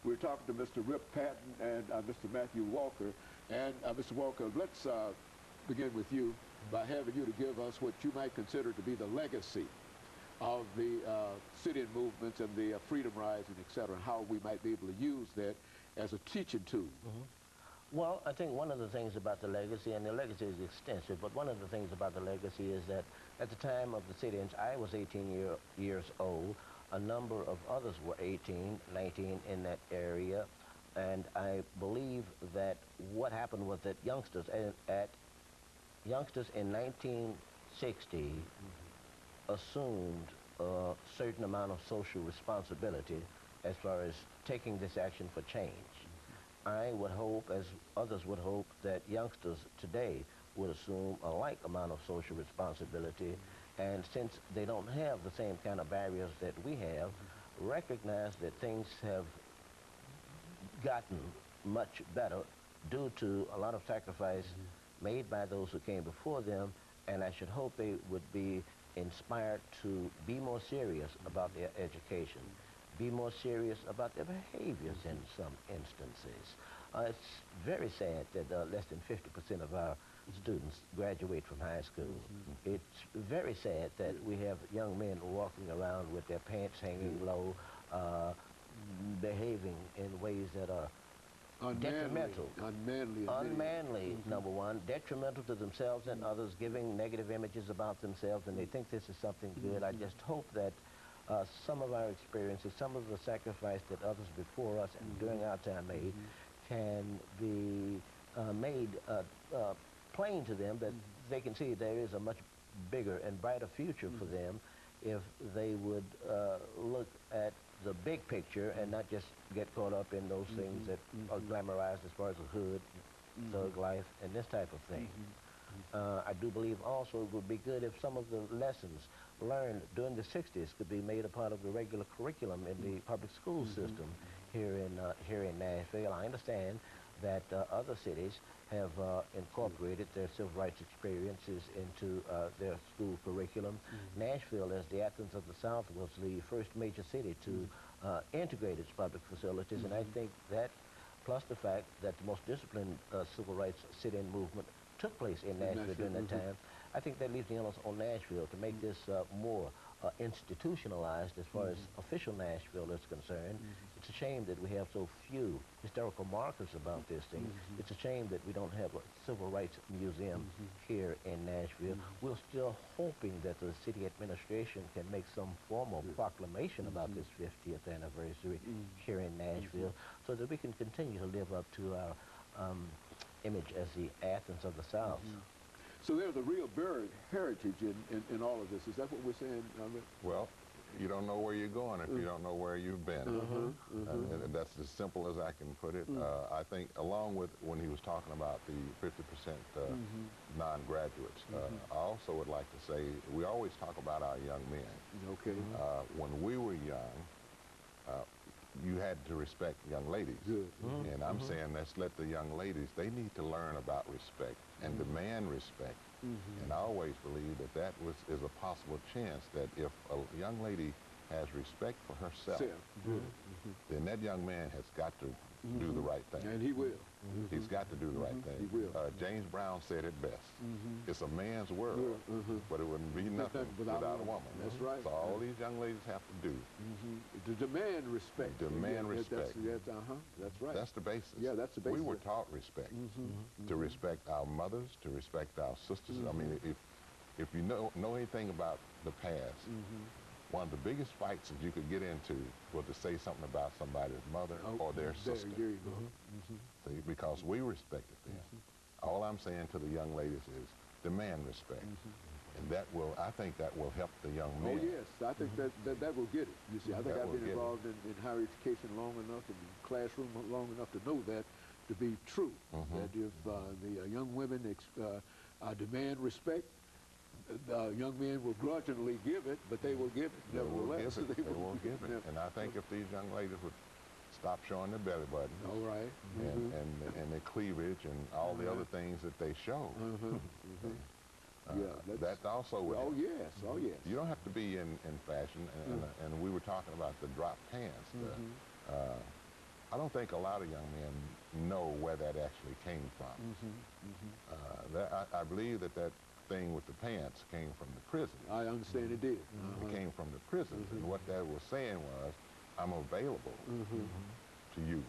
We're talking to Mr. RPatton and Mr. Matthew Walker. And Mr. Walker, let's begin with you by having you to give us what you might consider to be the legacy of the sit-in movements and the freedom rising, et cetera, and how we might be able to use that as a teaching tool. Well, I think one of the things about the legacy, and the legacy is extensive, but one of the things about the legacy is that at the time of the sit-ins, I was 18 years old. A number of others were 18, 19 in that area. And I believe that what happened was that youngsters in 1960 assumed a certain amount of social responsibility as far as taking this action for change. I would hope, as others would hope, that youngsters today would assume a like amount of social responsibility, and since they don't have the same kind of barriers that we have, recognize that things have gotten much better due to a lot of sacrifice made by those who came before them, and I should hope they would be inspired to be more serious about their education, be more serious about their behaviors in some instances. It's very sad that less than 50% of our students graduate from high school. It's very sad that we have young men walking around with their pants hanging low, behaving in ways that are detrimental. Unmanly, number one, detrimental to themselves and others, giving negative images about themselves, and they think this is something good. I just hope that some of our experiences, some of the sacrifice that others before us and during our time made, can be made plain to them, that they can see there is a much bigger and brighter future for them if they would look at the big picture and not just get caught up in those things that are glamorized as far as the hood, thug life, and this type of thing. I do believe also it would be good if some of the lessons learned during the 60s could be made a part of the regular curriculum in the public school system here in Nashville. I understand that other cities have incorporated their civil rights experiences into their school curriculum. Nashville, as the Athens of the South, was the first major city to integrate its public facilities, and I think that, plus the fact that the most disciplined civil rights sit-in movement took place in Nashville during that time, I think that leaves the onus on Nashville to make this more institutionalized as far as official Nashville is concerned. It's a shame that we have so few historical markers about this thing. It's a shame that we don't have a civil rights museum here in Nashville. We're still hoping that the city administration can make some formal proclamation about this 50th anniversary here in Nashville so that we can continue to live up to our image as the Athens of the South. So there's a real buried heritage in all of this. Is that what we're saying? Well, you don't know where you're going if you don't know where you've been. And that's as simple as I can put it. I think along with when he was talking about the 50% non-graduates, I also would like to say we always talk about our young men. When we were young, you had to respect young ladies. And I'm saying let's let the young ladies, they need to learn about respect and demand respect. And I always believe that that is a possible chance that if a young lady has respect for herself, then that young man has got to do the right thing. And he will. He's got to do the right thing. He will. James Brown said it best. It's a man's world, but it wouldn't be nothing without a woman. That's right. So all these young ladies have to do. To demand respect. Demand respect. That's right. That's the basis. Yeah, that's the basis. We were taught respect. To respect our mothers, to respect our sisters. I mean, if you know anything about the past, one of the biggest fights that you could get into was to say something about somebody's mother or their sister. There you go. See, because we respected them. All I'm saying to the young ladies is demand respect. And that will, I think that will help the young men. Oh, yes. I think that will get it. You see, I think I've been involved in higher education long enough, in the classroom long enough to know that to be true. That if the young women demand respect, young men will grudgingly give it, but they will give it nevertheless. They will give it. And I think if these young ladies would stop showing their belly buttons, and their cleavage and all the other things that they show, that also would. Oh yes, oh yes. You don't have to be in fashion, and we were talking about the drop pants. I don't think a lot of young men know where that actually came from. I believe that thing with the pants came from the prison. I understand it did. It came from the prisons, and what that was saying was, I'm available to you.